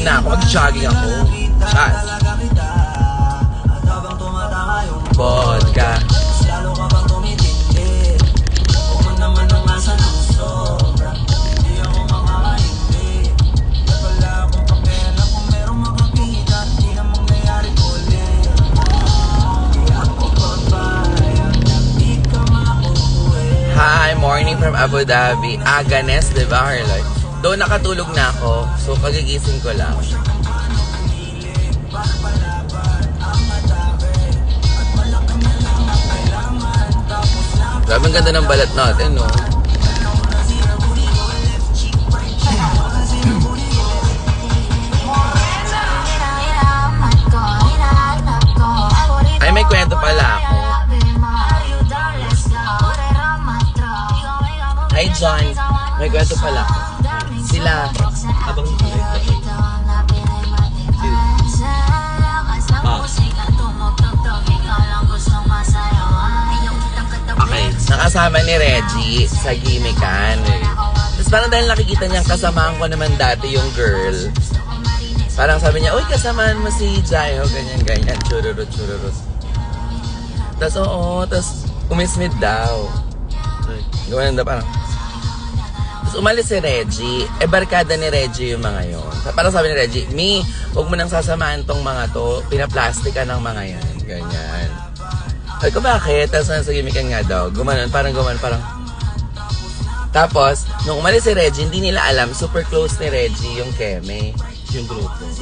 na ako, mag-jogging ako. Chas. Vodka. Hi, morning from Abu Dhabi. Aganes, di ba, Harloy? Doon nakatulog na ako, so kagigising ko lang. Grabe ang ganda ng balat natin, no? Ay, may kwento pala ako. Hi, John. May kwento pala ako. Sila. Abang Okay, nakasama ni Reggie sa gimikan. Tapos parang dahil nakikita niyang kasamaan ko naman dati yung girl. Parang sabi niya, uy, kasamaan mo si Jayo, ganyan-ganyan, chururut. Tapos oo, tapos umismit daw. Gawin na parang. Tapos umalis si Reggie. Barkada ni Reggie yung mga yun. Parang sabi ni Reggie, Mi, huwag mo nang sasamaan tong mga to. Pinaplastika ng mga yan. Ganyan. Sabi ko, bakit? Tapos nasa gimikan nga daw. Gumanon, parang. Tapos, nung umalis si Reggie, hindi nila alam, super close ni Reggie yung Keme.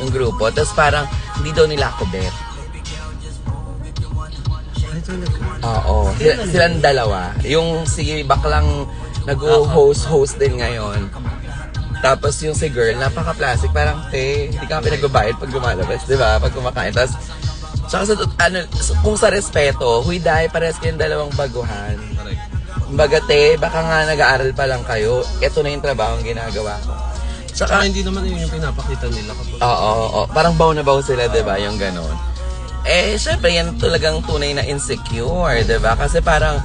Yung grupo. Tapos parang, hindi daw nila ako bet. Oo. Silang dalawa. Yung si Baklang nag-host din ngayon. Tapos yung si girl, napaka-plastic. Parang, hindi ka pinagbabayad pag gumalabas. Diba? Pag kumakain. Tapos, kung sa respeto, huy dahil parehas kayong dalawang baguhan. Kumbaga, baka nga nag-aaral pa lang kayo. Ito na yung trabaho ang ginagawa ko. Saka hindi naman yung pinapakita nila kapag... Oo. Parang baw na baw sila, diba? Yung ganon. Syempre, yan talagang tunay na insecure, diba? Kasi parang,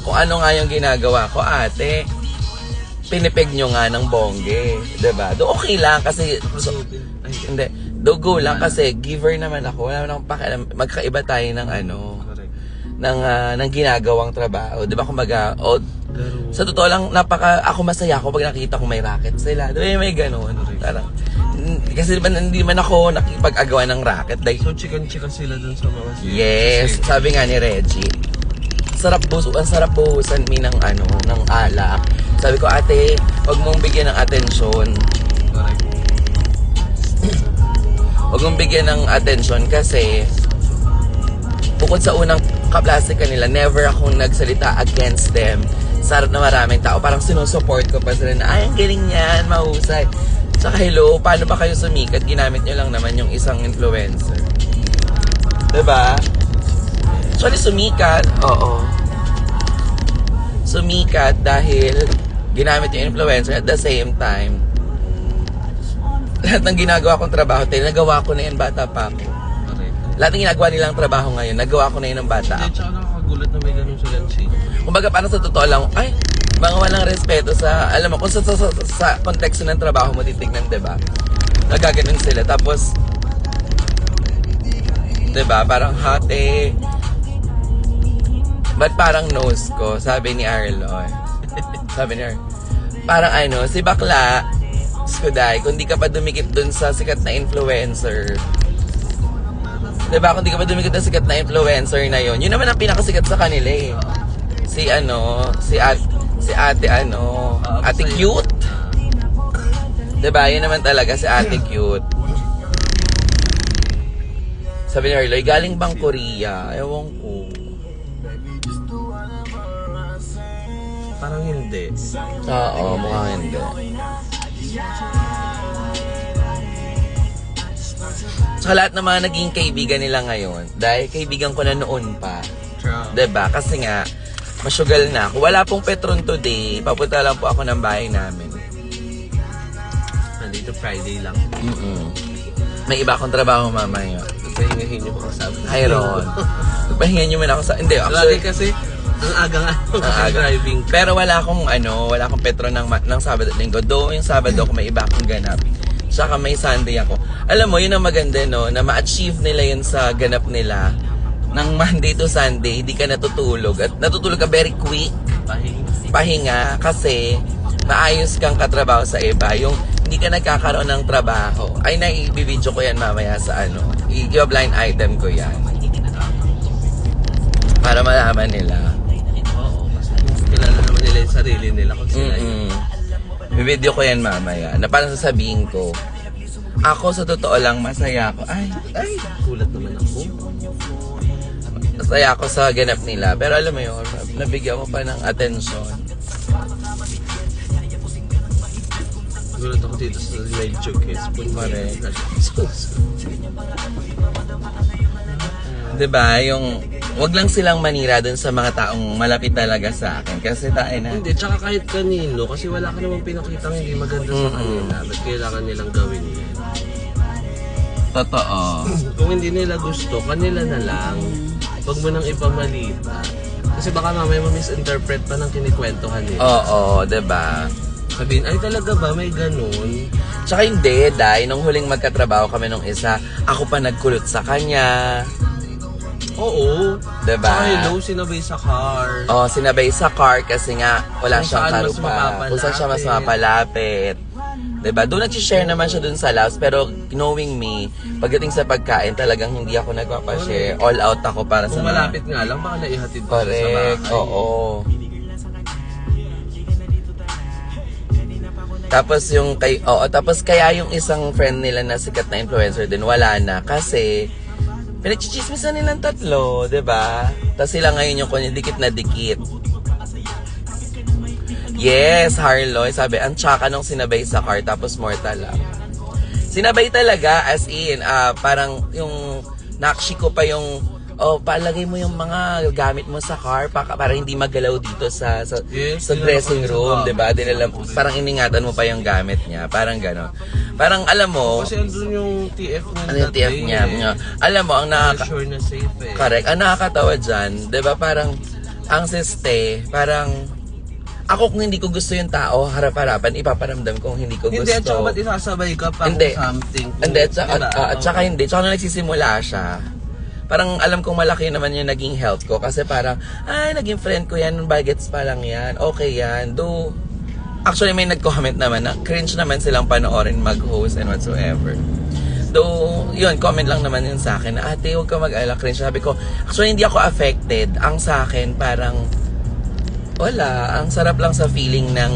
kung ano nga yung ginagawa ko, ate, pinipig nyo nga ng bongge, diba? Do okay lang kasi, hindi, do go lang kasi giver naman ako, wala naman akong pakialam, magkaiba tayo ng ng ginagawang trabaho, diba? Kumbaga, sa totoo lang, ako masaya ako pag nakita kong may racket sila, diba? May ganon, parang, kasi hindi man ako nakipag-agawa ng racket. Like, so, chicken-chicken sila dun sa mga... Yes, sabi nga ni Reggie. Ang sarap buhusan mi ng ng alak. Sabi ko, ate, wag mong bigyan ng atensyon. Wag mong bigyan ng atensyon kasi bukod sa unang kaplastika nila, never akong nagsalita against them. Sa harap na maraming tao, parang sinusupport ko pa sila na, ay, ang galing yan, mahusay. Saka hello, paano ba kayo sumikat? Ginamit nyo lang naman yung isang influencer. Diba? Actually, sumikat. Oo. Sumikat dahil ginamit yung influencer at the same time. Lahat ng ginagawa kong trabaho, nagawa ko na yan bata pa ako. Lahat ng ginagawa nilang trabaho ngayon, nagawa ko na yun ng bata ako. Hindi, tsaka nakakagulat na may ganun sila siya. Kumbaga, parang sa totoo lang, ay, mga walang respeto sa, alam mo, kung sa konteksto ng trabaho mo titignan, diba? Nagaganon sila. Tapos, diba, parang hate. Ba't parang nose ko? Sabi ni Arloy. Sabi ni Arloy. Parang si Bakla, Skuday, kung di ka pa dumikit dun sa sikat na influencer. Diba, kung di ka pa dumikit na sikat na influencer na yun naman ang pinakasikat sa kanila eh. Si ate ate cute. Diba, yun naman talaga si ate cute. Sabi ni Arloy, galing bang Korea? Ewan ko. Parang hindi. Oo, mukhang hindi. Tsaka lahat ng mga naging kaibigan nila ngayon, dahil kaibigan ko na noon pa. Diba? Kasi nga, masyugal na ako. Wala pong Petron today. Papunta lang po ako ng bahay namin. Nandito Friday lang. May iba akong trabaho mamaya. Pahingahin niyo ko sa Hi, Ron. Pahingahin niyo muna ako sa... Hindi, actually kasi, ang aga driving. Pero wala akong Petron ng Sabado at Linggo. Though yung Sabado ako may iba akong ganap. Tsaka may Sunday ako. Alam mo, yun ang maganda, no? Na ma-achieve nila yun sa ganap nila. Ng Monday to Sunday, hindi ka natutulog. At natutulog ka very quick. Pahinga. Kasi maayos kang katrabaho sa iba. Yung hindi ka nagkakaroon ng trabaho. Ay, naibibidyo ko yan mamaya sa ano. I-blind item ko yan. Para malaman nila. Oo, kasi kilala naman nila yung sarili nila kung sila yun. Video ko yan mamaya. Na parang sasabihin ko, ako sa totoo lang masaya ako. Ay, Kulat naman ako. masaya ako sa ganap nila. Pero alam mo yun, nabigyan ko pa ng atensyon. Gulat ako dito sa medyo kiss. Correct. Diba, yung wag lang silang manira dun sa mga taong malapit talaga sa akin. Kasi tayo na. Hindi, tsaka kahit kanino, kasi wala ka namang pinakitang hindi maganda sa kanila. Ba't kailangan nilang gawin yun? Totoo. Kung hindi nila gusto, kanila na lang. Huwag mo nang ipamalita. Kasi baka mamaya ma-misinterpret pa ng kinikwentuhan nila. Oo, diba? Sabihin, ay talaga ba may ganun? Tsaka hindi, dahil nung huling magkatrabaho kami nung isa, ako pa nagkulot sa kanya. Oo. Diba? Tsaka hello, sinabay sa car. Oh, sinabay sa car kasi nga wala Kung siyang saan mas karupa. mapapalapit. Kung saan siya mas mapalapit. Diba? Doon nag-share naman siya dun sa Laos. Pero knowing me, pagdating sa pagkain, talagang hindi ako nagpapashare. All out ako para sa Kung malapit nga lang, baka naihatid pa siya sa Correct. bahay. Oo. Tapos yung tapos kaya yung isang friend nila na sikat na influencer din wala na kasi pinagchichismisan nilang tatlo, 'di ba? Tapos sila ngayon yung kunya dikit na dikit. Yes, Harloy, sabi ang tsaka nung sinabay sa car tapos mortal lang. Sinabay talaga as in parang yung nakshi ko pa yung palagay mo yung mga gamit mo sa car para hindi magalaw dito sa Yes, dressing room, 'di ba? Dinala parang iningatan mo pa yung gamit niya, parang gano'n. Parang alam mo, Kasi andun yung TF niya. ano yung TF niya? Alam mo, ang Sure na safe eh. correct, ang nakakatawa diyan, 'di ba? Parang ang siste, parang ako kung hindi ko gusto yung tao, harap-harapan, ipaparamdam kung hindi ko gusto. Hindi, at saka ba't isasabay ka pa Hindi. kung something? Hindi, at Diba? saka hindi. Tsaka nung nagsisimula siya, parang alam kong malaki naman yung naging health ko. Kasi parang, ay, naging friend ko yan, bagets pa lang yan. Okay yan. Though, actually may nag-comment naman na cringe naman silang panoorin mag-host and whatsoever. Though, yun, comment lang naman yun sa akin na, ate, huwag ka mag-alala, cringe. Sabi ko, actually hindi ako affected. Ang sa akin, parang, wala. Ang sarap lang sa feeling ng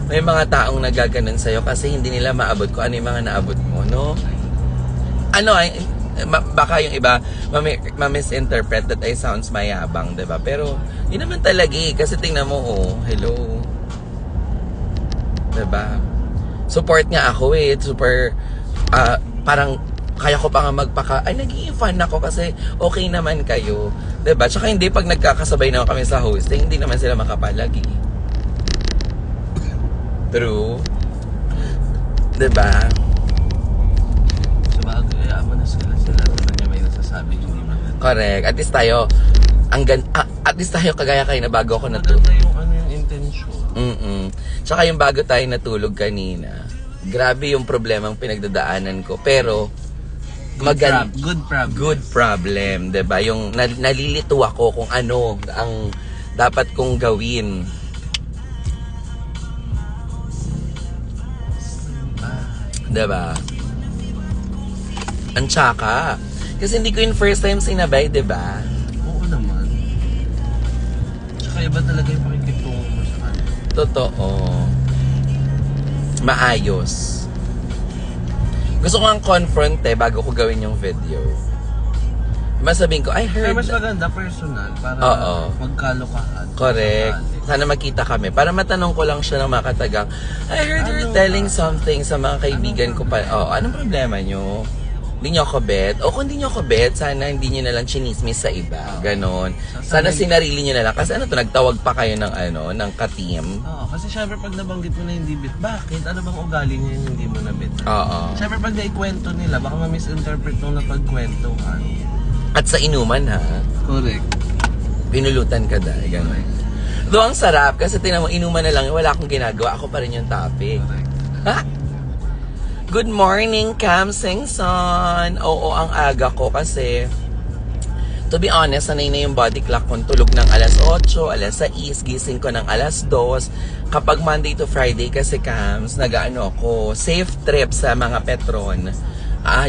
may mga taong nagaganon sa'yo kasi hindi nila maabot ko ano yung mga naabot mo, no? Ano ay, baka yung iba ma-misinterpret that I sounds mayabang, diba? Pero, yun naman talaga eh. Kasi tingnan mo, hello. Diba? Support nga ako eh. Super, parang, kaya ko pa nga ay, naging fan ako kasi okay naman kayo. Diba? Tsaka hindi, pag nagkakasabay naman kami sa hosting, hindi naman sila makapalagi. True. Diba? Kaya mo na sila naman niya may nasasabi hindi maganda. Correct. At least tayo, at least tayo kagaya kayo na bago ako natulog. Maganda yung ano yung intention. Tsaka yung bago tayo natulog kanina, grabe yung problemang pinagdadaanan ko. Pero, good problem, 'di ba? Yung nalilito ako kung ano ang dapat kong gawin. Diba? Ang tsaka. Kasi hindi ko yung first time sinabay, diba? Oo naman. Tsaka iba talaga yung pakikitungo mo sa kanya. Totoo. Maayos. Gusto ko ang confront bago ko gawin yung video. Masabihin ko, I Kaya heard. mas maganda personal para Oo. magkalokahan. Correct. Sana makita kami. Para matanong ko lang siya ng mga katagang, I heard you're telling something sa mga kaibigan ko pa. Anong problema nyo? Hindi nyo ako bet? O kung hindi nyo ako bet, sana hindi nyo nalang chinismis sa iba. Ganon. Sana sinarili nyo nalang. Kasi nagtawag pa kayo ng ng ka-team. Oo, kasi syempre pag nabanggit mo na hindi bit, bakit? Ano bang ugali niya yung hindi mo na bit? Oo. Syempre pag naikwento nila, baka ma-misinterpret nung napagkwentuhan. At sa inuman ha, Correct. pinulutan ka dahil. Ganon. Though ang sarap, kasi tinan mo, inuman na lang, wala akong ginagawa. Ako pa rin yung topic. Correct. Ha? Good morning, Cam Singson. Oo, ang aga ko kasi to be honest, sanay na yung body clock kong tulog ng alas 8, alas 6, gising ko ng alas 2. Kapag Monday to Friday kasi, Cams, nag-ano ako, safe trip sa mga Petron.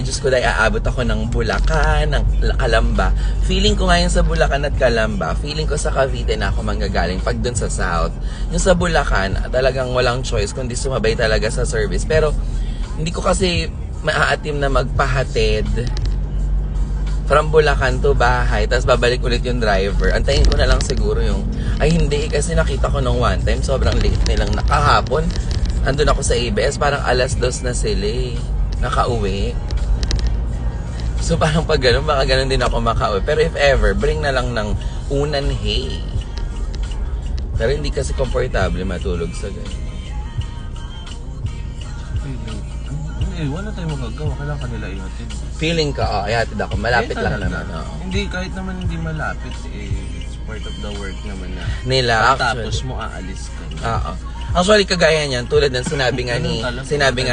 Diyos ko dahil aabot ako ng Bulacan, ng Calamba. Feeling ko ngayon sa Bulacan at Calamba, feeling ko sa Cavite na ako manggagaling pag dun sa South. Yung sa Bulacan, talagang walang choice kundi sumabay talaga sa service. Pero hindi ko kasi maaatim na magpahatid from Bulacan to bahay, tapos babalik ulit yung driver. Antayin ko na lang siguro yung, ay hindi, kasi nakita ko nung one time, sobrang late nilang nakahapon. Andun ako sa ABS, parang alas 2 na sila nakauwi. So parang pag ganun, baka ganun din ako makauwi. Pero if ever, bring na lang ng unan hay. Pero hindi kasi komportable matulog sa ganun. Wala tayong magagawa. Kailangan kanila ihatid. Feeling ka, ihatid ako. Malapit lang naman. Hindi, kahit naman hindi malapit, it's part of the work naman na. Nila, tapos mo aalis ka. Oo. Actually, kagaya niyan, tulad ng sinabi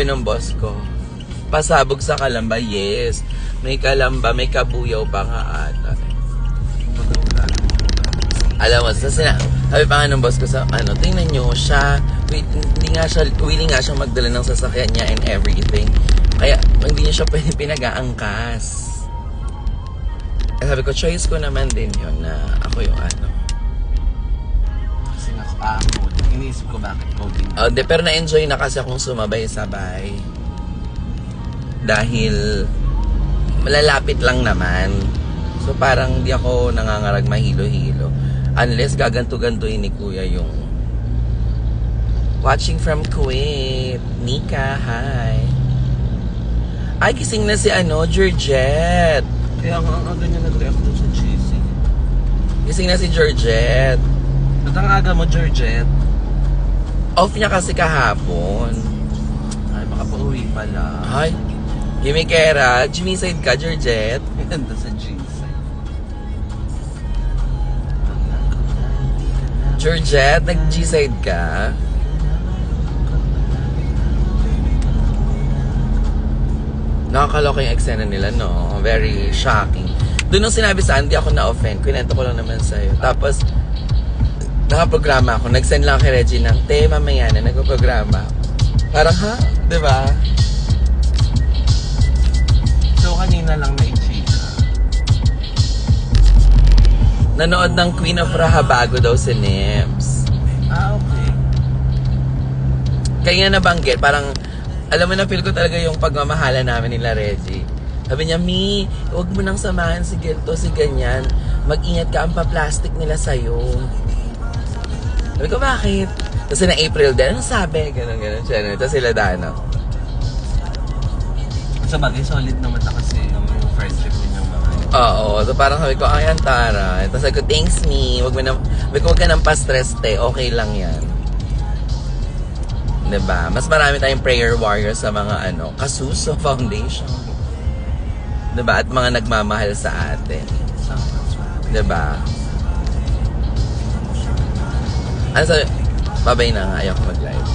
ng boss ko, pasabog sa Calamba, yes. May Calamba, may Kabuyaw pa nga ata. Alam mo, sabi pa nga ng boss ko sa, tingnan nyo siya, willing nga siyang magdala ng sasakyan niya and everything. Kaya, hindi niya siya pwede pinag-aangkas. Sabi ko, choice ko naman din yun na ako yung Kasi iniisip ko bakit coding. Pero na-enjoy na kasi akong sumabay-sabay. Dahil, malalapit lang naman. So, parang di ako nangangarag mahilo-hilo. Unless gaganto-gantuin ni Kuya yung watching from Kuwait. Nika, hi. Ay, gising na si Georgette. Kaya ang aga niya nag-react dun sa GC. Gising na si Georgette. Ba't ang aga mo, Georgette? Off niya kasi kahapon. Ay, baka pa-uwi pala. Ay, Yimikera, Jimmy side ka, Georgette. Ganda sa GC. Georgette, nag-G-side ka? Nakakaloka yung eksena nila, no? Very shocking. Doon nung sinabi sa hindi ako na-offend. Kwento ko lang naman sa'yo. Tapos, nakaprograma ako. Nag-send lang kay Reggie ng, mamaya na, nagpaprograma ako. Parang, ha? Diba? So, kanina lang na-i-chika. Nanood ng Queen of Rahabago daw si Nims. Okay. Kaya nabanggit, parang, alam mo na, feel ko talaga yung pagmamahala namin nila Reggie. Sabi niya, Mi, huwag mo nang samahan si ganito, si ganyan. Mag-ingat ka, ang pa-plastic nila sa'yo. Sabi ko, bakit? Kasi na April din, anong sabi? Ganon siya. Tapos sila Dana. Sa bagay, solid naman na kasi yung friendship ninyong mga. Oo, so parang sabi ko, ay, Antara. Tapos sabi ko, thanks, Mi. Huwag ka nang pa-stress, te. Okay lang yan. Diba? Mas marami tayong prayer warriors sa mga Kasuso Foundation. Diba? At mga nagmamahal sa atin. Diba? Ano sabi? Babay na nga. Ayaw ko mag-live.